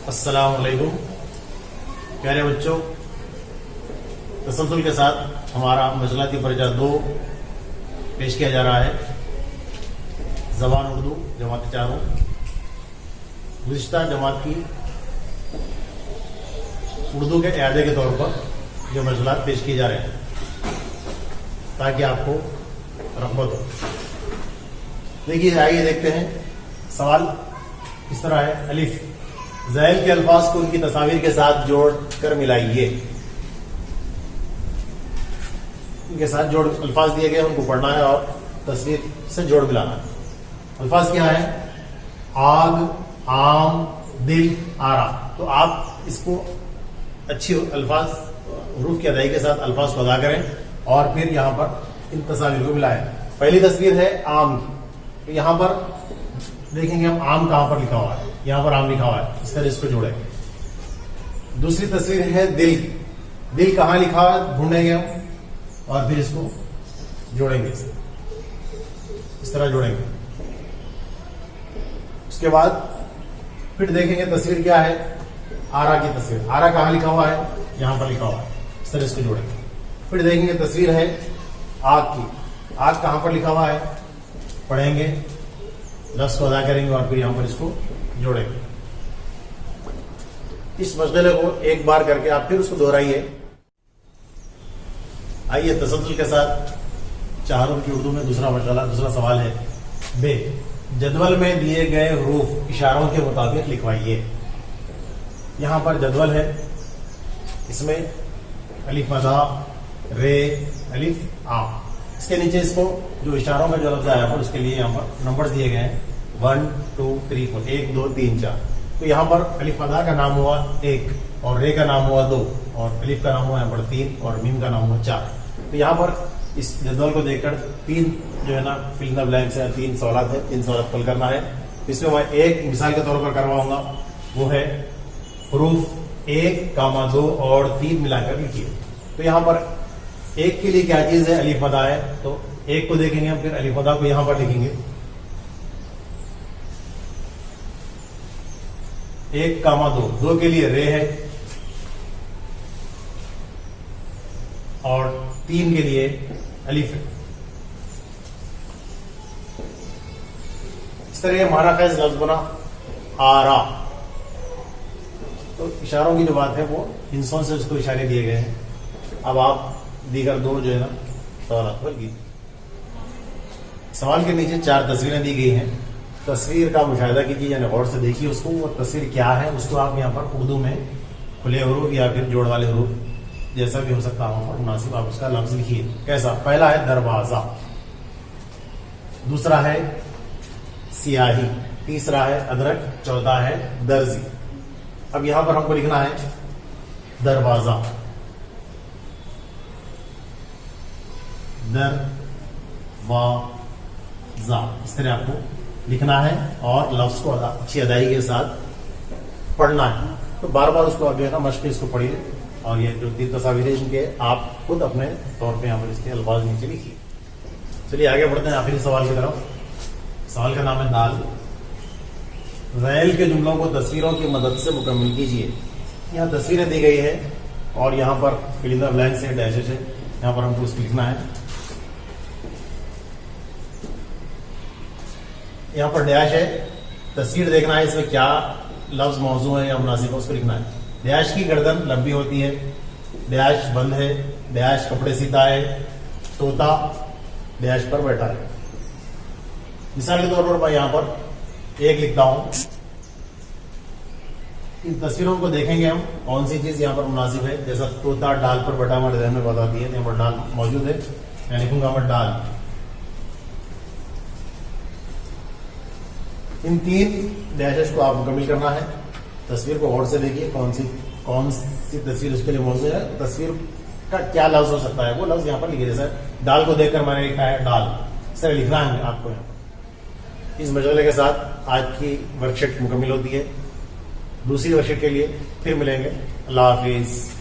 अस्सलाम वालेकुम प्यारे बच्चों, तसलसल के साथ हमारा मजलाती परिचय 2 पेश किया जा रहा है। ज़बान उर्दू जमात 4 गुज़िश्ता जमात की उर्दू के इआदे के तौर पर ये मजलात पेश किए जा रहे हैं ताकि आपको रग़बत हो। देखिए, आइए देखते हैं। सवाल इस तरह है, अलिफ ज़ैल के अल्फाज को उनकी तस्वीर के साथ जोड़कर मिलाइए। इनके साथ जोड़ अल्फाज दिए गए, उनको पढ़ना है और तस्वीर से जोड़ मिलाना है। अल्फाज क्या है? आग, आम, दिल, आरा। तो आप इसको अच्छी अल्फाज हरूफ की अदाई के साथ अल्फाज को अदा करें और फिर यहां पर इन तस्वीर को मिलाएं। पहली तस्वीर है आम की, तो यहां पर देखेंगे हम आम कहां पर लिखा हुआ है, यहां पर आम लिखा हुआ है, इस तरह इसको जोड़ेंगे। दूसरी तस्वीर है दिल, दिल कहां लिखा हुआ है ढूंढेंगे हम और फिर इसको जोड़ेंगे, इस तरह जोड़ेंगे। उसके बाद फिर देखेंगे तस्वीर क्या है, आरा की तस्वीर। आरा कहां लिखा हुआ है, यहां पर लिखा हुआ है, इस तरह इसको जोड़ेंगे। फिर देखेंगे तस्वीर है आग की, आग कहां पर लिखा हुआ है, पढ़ेंगे, लफ्ज़ को अदा करेंगे और फिर यहां पर इसको जोड़ेंगे। इस मसले को एक बार करके आप फिर उसको दोहराइए। आइए तसल्सल के साथ 4 की उर्दू में दूसरा सवाल है। बे जदवल में दिए गए हरूफ इशारों के मुताबिक लिखवाइए। यहां पर जदवल है, इसमें अलिफ मदा, रे, अलिफ, आ। इसके नीचे इसको जो इशारों में जो लफ्ज आया पर उसके लिए यहाँ पर नंबर्स दिए गए हैं 1 2 3 4, 1 2 3 4। तो यहाँ पर अलिफ अदा का नाम हुआ 1 और रे का नाम हुआ 2 और अलिफ का नाम हुआ यहाँ पर 3 और मीम का नाम हुआ 4। तो यहाँ पर इस जदवल को देखकर 3 जो है ना फिल इन द ब्लैंक्स है, 3 सवाल है, 3 सवाल हल करना है। इसमें मैं एक मिसाल के तौर पर करवाऊंगा, वो है हरूफ 1, 2 और 3 मिलाकर लिखिए। तो यहाँ पर 1 के लिए क्या चीज है, अलिफ मदा है, तो 1 को देखेंगे हम, फिर अलिफ मदा को यहां पर लिखेंगे। 1, 2 के लिए रे है और 3 के लिए अलिफ है। इस तरह हमारा खैज लफ्ज बना आरा। तो इशारों की जो बात है वो इंसान से उसको इशारे दिए गए हैं। अब आप दीगर 2 जो है ना सवाल पर की। सवाल के नीचे 4 तस्वीरें दी गई हैं। तस्वीर का मुशाहिदा कीजिए, यानी गौर से देखिए उसको, वो तस्वीर क्या है उसको आप यहाँ पर उर्दू में खुले हरूफ या फिर जोड़ वाले हरूफ जैसा भी हो सकता है वहां पर मुनासिब आप उसका लफ्ज लिखिए। कैसा? पहला है दरवाजा, दूसरा है सियाही, तीसरा है अदरक, चौथा है दर्जी। अब यहां पर हमको लिखना है दरवाजा, दरवाजा, इस तरह आपको लिखना है और लफ्ज को अच्छी अदाई के साथ पढ़ना है। तो बार बार उसको अब जो है ना मश्क इसको पढ़िए और ये जो 3 तस्वीरें इनके आप खुद अपने तौर पे यहाँ पर इसके अल्फाज नीचे लिखिए। चलिए आगे बढ़ते हैं आखिरी सवाल की तरफ। सवाल का नाम है दाल। ज़ैल के जुमलों को तस्वीरों की मदद से मुकम्मल कीजिए। यहाँ तस्वीरें दी गई है और यहाँ पर फिल इन द ब्लैंक्स है, डैशेस है, यहाँ पर हमको उसको लिखना है। यहाँ पर डैश है, तस्वीर देखना है इसमें क्या लफ्ज मौजू है या मुनासिब है उसको लिखना है। डैश की गर्दन लंबी होती है, डैश बंद है, डैश कपड़े सीता है, तोता डैश पर बैठा है। मिसाल के तौर पर मैं यहाँ पर 1 लिखता हूं। इन तस्वीरों को देखेंगे हम कौन सी चीज यहाँ पर मुनासिब है। जैसा तोता डाल पर बैठा हमारे ध्यान में बताती है, यहाँ पर डाल मौजूद है, मैं लिखूंगा मैं डाल। इन 3 डैशेस को आप मुकम्मल करना है। तस्वीर को गौर से देखिए, कौन सी तस्वीर उसके लिए मौजूद है, तस्वीर का क्या लफ्ज हो सकता है वो लफ्ज यहाँ पर लिखे। जैसे डाल को देखकर मैंने लिखा है डाल, इस तरह लिखना है आपको यहाँ पर। इस मसले के साथ आज की वर्कशीट मुकम्मल होती है। दूसरी वर्कशीट के लिए फिर मिलेंगे। अल्लाह हाफिज।